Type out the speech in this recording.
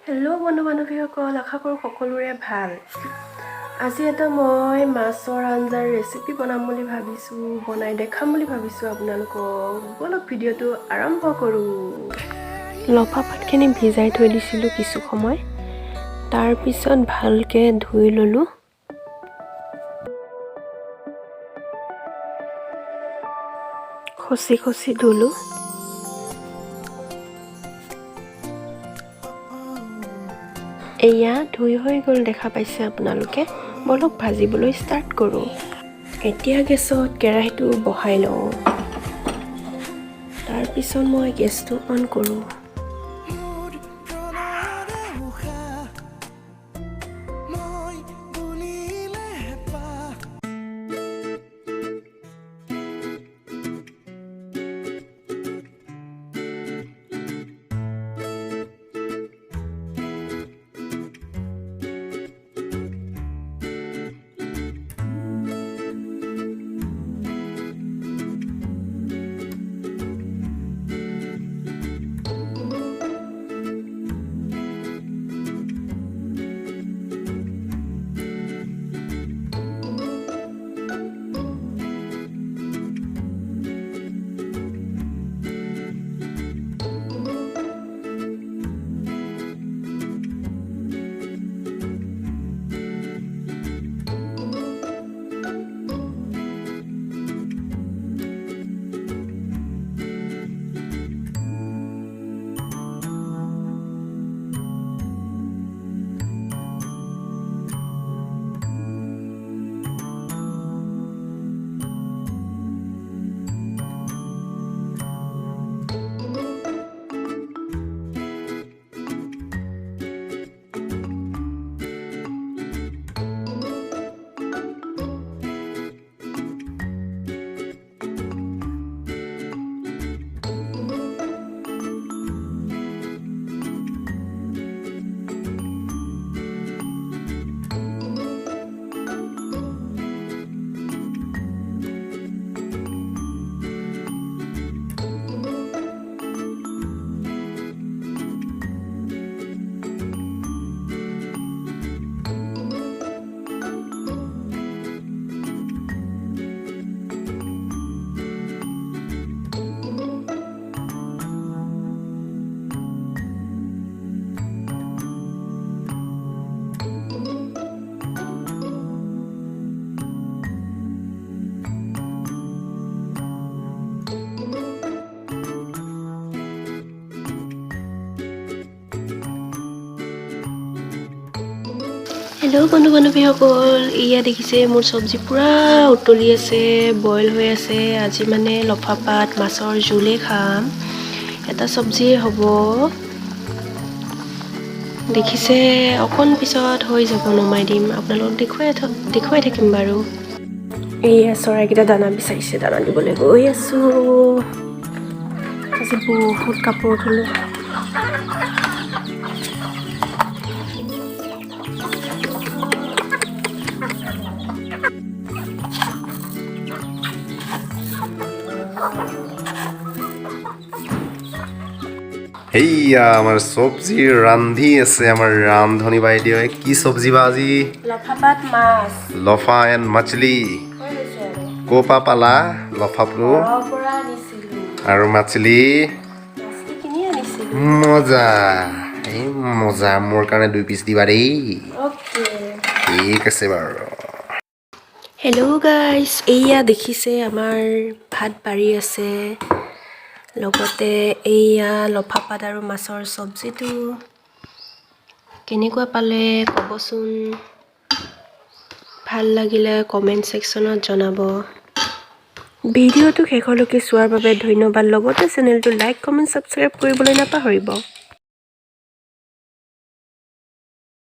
Hello' বন্ধু-বান্ধৱীসকল, আশা কৰোঁ সকলোৰে ভাল। আজি এটা মই মাছৰ আঞ্জাৰ ৰেচিপি বনাম বুলি ভাবিছোঁ, বনাই দেখাম বুলি ভাবিছোঁ আপোনালোকক। বলক ভিডিঅ'টো আৰম্ভ কৰোঁ। লফা পাতখিনি ভিজাই থৈ দিছিলোঁ কিছু সময়, তাৰপিছত ভালকৈ ধুই ল'লোঁ। খচি খচি ধুলোঁ। এয়া ধুই হৈ গ'ল দেখা পাইছে আপোনালোকে। বলক ভাজিবলৈ ষ্টাৰ্ট কৰোঁ। এতিয়া গেছত কেৰাহীটো বহাই লওঁ। তাৰপিছত মই গেছটো অন কৰোঁ। হেল্ল' বন্ধু-বান্ধৱীসকল, এয়া দেখিছে মোৰ চব্জি পূৰা উতলি আছে, বইল হৈ আছে। আজি মানে লফা পাত মাছৰ জোলে খাম, এটা চব্জিয়ে হ'ব। দেখিছে অকণ পিছত হৈ যাব, নমাই দিম, আপোনালোকক দেখুৱাই থাকিম বাৰু। এয়া চৰাইকেইটা দানা বিচাৰিছে, দানা দিবলৈ গৈ আছোঁ। আজি বহুত কাপোৰ ধুলোঁ। হেইয়া আমাৰ চব্জি ৰান্ধি আছে আমাৰ ৰান্ধনী বাইদেৱে। কি চব্জি বা আজি? লফা পাত মাছ। লফা এণ্ড মাছলি। ক'ৰ পৰা পালা লফাটো আৰু মাছলি? মজা, এই মজা। মোৰ কাৰণে 2 পিচ দিবা দেই। ঠিক আছে বাৰু। হেল্ল' গাইজ, এয়া দেখিছে আমাৰ ভাত বাঢ়ি আছে, লগতে এয়া লফা পাত আৰু মাছৰ চব্জিটো। কেনেকুৱা পালে ক'বচোন, ভাল লাগিলে কমেণ্ট ছেকশ্যনত জনাব। ভিডিঅ'টো শেষলৈকে চোৱাৰ বাবে ধন্যবাদ। লগতে চেনেলটো লাইক, কমেণ্ট, ছাবস্ক্ৰাইব কৰিবলৈ নাপাহৰিব।